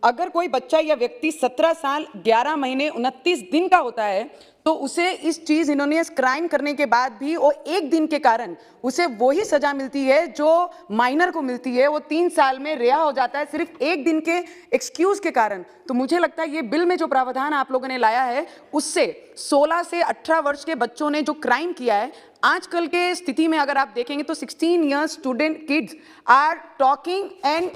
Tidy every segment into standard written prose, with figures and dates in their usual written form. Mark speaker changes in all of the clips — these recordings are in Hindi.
Speaker 1: अगर कोई बच्चा या व्यक्ति 17 साल 11 महीने 29 दिन का होता है तो उसे इस चीज इन्होंने क्राइम करने के बाद भी वो एक दिन के कारण उसे वही सजा मिलती है जो माइनर को मिलती है। वो 3 साल में रिहा हो जाता है सिर्फ एक दिन के एक्सक्यूज के कारण। तो मुझे लगता है ये बिल में जो प्रावधान आप लोगों ने लाया है उससे 16 से 18 वर्ष के बच्चों ने जो क्राइम किया है, आजकल के स्थिति में अगर आप देखेंगे तो 16 years student kids are talking and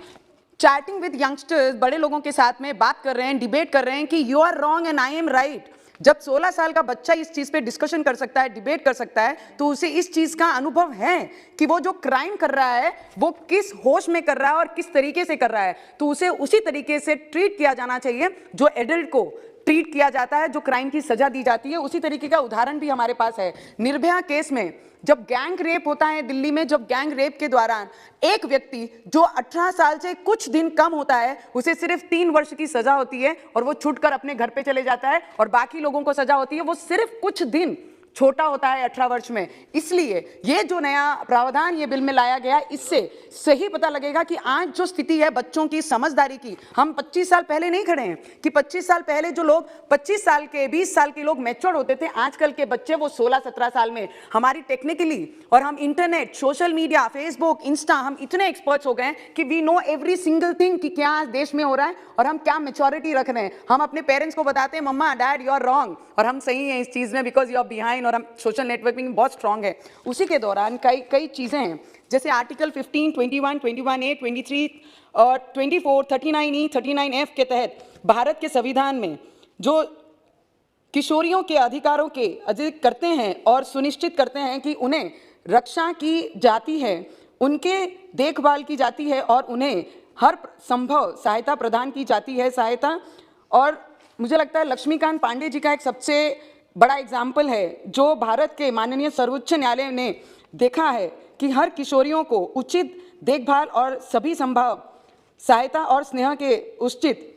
Speaker 1: chatting with youngsters, बड़े लोगों के साथ में बात कर रहे हैं, डिबेट कर रहे हैं कि you are wrong and I am right. जब 16 साल का बच्चा इस चीज पे डिस्कशन कर सकता है, डिबेट कर सकता है, तो उसे इस चीज का अनुभव है कि वो जो क्राइम कर रहा है वो किस होश में कर रहा है और किस तरीके से कर रहा है। तो उसे उसी तरीके से ट्रीट किया जाना चाहिए जो एडल्ट को ट्रीट किया जाता है, जो क्राइम की सजा दी जाती है। उसी तरीके का उदाहरण भी हमारे पास है। निर्भया केस में जब गैंग रेप होता है दिल्ली में, जब गैंग रेप के दौरान एक व्यक्ति जो 18 साल से कुछ दिन कम होता है उसे सिर्फ 3 वर्ष की सजा होती है और वो छूटकर अपने घर पे चले जाता है, और बाकी लोगों को सजा होती है वो सिर्फ कुछ दिन छोटा होता है 18 वर्ष में। इसलिए ये जो नया प्रावधान ये बिल में लाया गया, इससे सही पता लगेगा कि आज जो स्थिति है बच्चों की समझदारी की, हम 25 साल पहले नहीं खड़े हैं कि 25 साल पहले जो लोग 25 साल के 20 साल के लोग मैच्योर होते थे, आजकल के बच्चे वो 16-17 साल में। हमारी टेक्निकली और हम internet, social media, Facebook, Insta, हम इतने एक्सपर्ट्स हो गए हैं कि we know every single thing कि क्या देश में हो रहा है और हम क्या मैच्योरिटी रख रहे हैं। हम अपने पेरेंट्स को बताते हैं मम्मा डैड यू आर रॉन्ग, और हम सही हैं इस चीज में बिकॉज यू आर बिहाइंड, और हम सोशल नेटवर्किंग बहुत स्ट्रांग है। उसी के दौरान कई चीजें हैं जैसे आर्टिकल 15, 21, 21A, 23 और 24, 39E, 39F के तहत भारत के संविधान में जो किशोरियों के अधिकारों के अधिक करते हैं और सुनिश्चित करते हैं कि उन्हें रक्षा की जाती है, उनके देखभाल की जाती है और उन्हें हर संभव सहायता प्रदान की जाती है। और मुझे लगता है लक्ष्मीकांत पांडे जी का एक सबसे बड़ा एग्जाम्पल है जो भारत के माननीय सर्वोच्च न्यायालय ने देखा है कि हर किशोरियों को उचित देखभाल और सभी संभव सहायता और स्नेह के उचित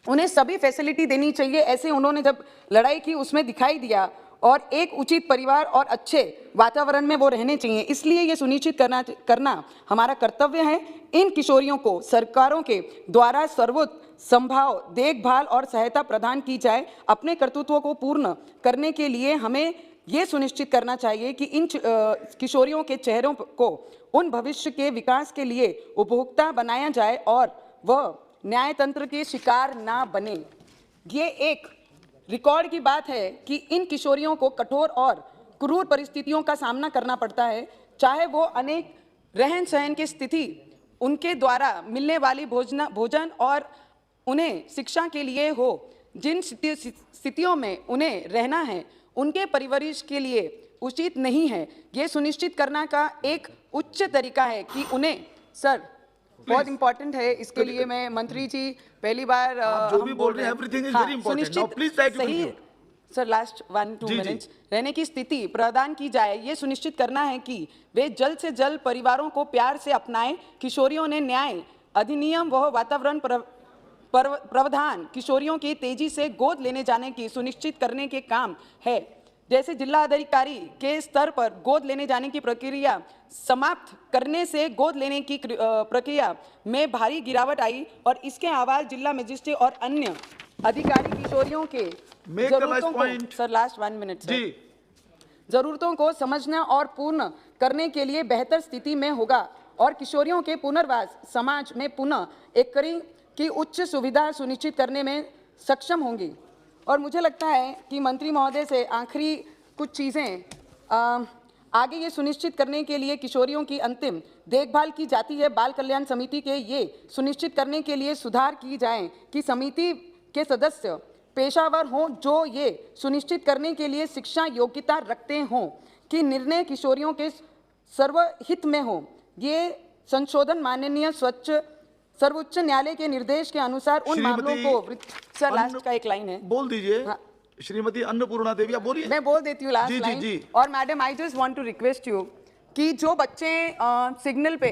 Speaker 1: उन्हें सभी फैसिलिटी देनी चाहिए। ऐसे उन्होंने जब लड़ाई की उसमें दिखाई दिया, और एक उचित परिवार और अच्छे वातावरण में वो रहने चाहिए। इसलिए ये सुनिश्चित करना हमारा कर्तव्य है इन किशोरियों को सरकारों के द्वारा सर्वोच्च संभव देखभाल और सहायता प्रदान की जाए। अपने कर्तव्यों को पूर्ण करने के लिए हमें ये सुनिश्चित करना चाहिए कि इन किशोरियों के चेहरों को उन भविष्य के विकास के लिए उपभोक्ता बनाया जाए और वह न्यायतंत्र के शिकार ना बने। ये एक रिकॉर्ड की बात है कि इन किशोरियों को कठोर और क्रूर परिस्थितियों का सामना करना पड़ता है, चाहे वो अनेक रहन सहन की स्थिति, उनके द्वारा मिलने वाली भोजन और उन्हें शिक्षा के लिए हो, जिन स्थितियों में उन्हें रहना है उनके परिवरिश के लिए उचित नहीं है। ये सुनिश्चित करना का एक उच्च तरीका है कि उन्हें सर बहुत इंपॉर्टेंट है। इसके लिए मैं मंत्री जी पहली बार
Speaker 2: जो भी बोल रहे हैं everything is very important. Now please try to
Speaker 1: सही सर लास्ट 1-2 मिनट्स रहने की स्थिति प्रदान की जाए। ये सुनिश्चित करना है कि वे जल्द से जल्द परिवारों को प्यार से अपनाएं। किशोरियों ने न्याय अधिनियम वह वातावरण प्रावधान किशोरियों की तेजी से गोद लेने जाने की सुनिश्चित करने के काम है। जैसे जिला अधिकारी के स्तर पर गोद लेने जाने की प्रक्रिया समाप्त करने से गोद लेने की प्रक्रिया में भारी गिरावट आई, और इसके आवाज जिला मजिस्ट्रेट और अन्य अधिकारी किशोरियों के जरूरतों को सर लास्ट 1 मिनट जी जरूरतों को समझना और पूर्ण करने के लिए बेहतर स्थिति में होगा, और किशोरियों के पुनर्वास समाज में पुनः एक की उच्च सुविधा सुनिश्चित करने में सक्षम होंगी। और मुझे लगता है कि मंत्री महोदय से आखिरी कुछ चीज़ें आगे ये सुनिश्चित करने के लिए किशोरियों की अंतिम देखभाल की जाती है। बाल कल्याण समिति के ये सुनिश्चित करने के लिए सुधार की जाए कि समिति के सदस्य पेशावर हों जो ये सुनिश्चित करने के लिए शिक्षा योग्यता रखते हों कि निर्णय किशोरियों के सर्वहित में हो। ये संशोधन माननीय सर्वोच्च न्यायालय के निर्देश के अनुसार उन मामलों को सर लास्ट का एक लाइन है
Speaker 2: बोल दीजिए। हाँ। श्रीमती अन्नपूर्णा देवी आप बोलिए।
Speaker 1: मैं बोल देती हूँ लास्ट लाइन। जी। और madam I just want to request you कि जो बच्चे सिग्नल पे,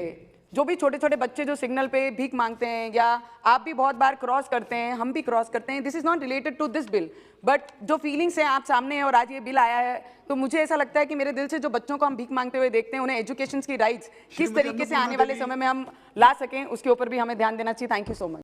Speaker 1: जो भी छोटे छोटे बच्चे जो सिग्नल पे भीख मांगते हैं, या आप भी बहुत बार क्रॉस करते हैं, हम भी क्रॉस करते हैं, this is not related to this bill, but जो फीलिंग्स है आप सामने है और आज ये बिल आया है, तो मुझे ऐसा लगता है कि मेरे दिल से जो बच्चों को हम भीख मांगते हुए देखते हैं, उन्हें एजुकेशन की राइट्स किस तरीके से आने वाले समय में हम ला सकें, उसके ऊपर भी हमें ध्यान देना चाहिए। Thank you so much.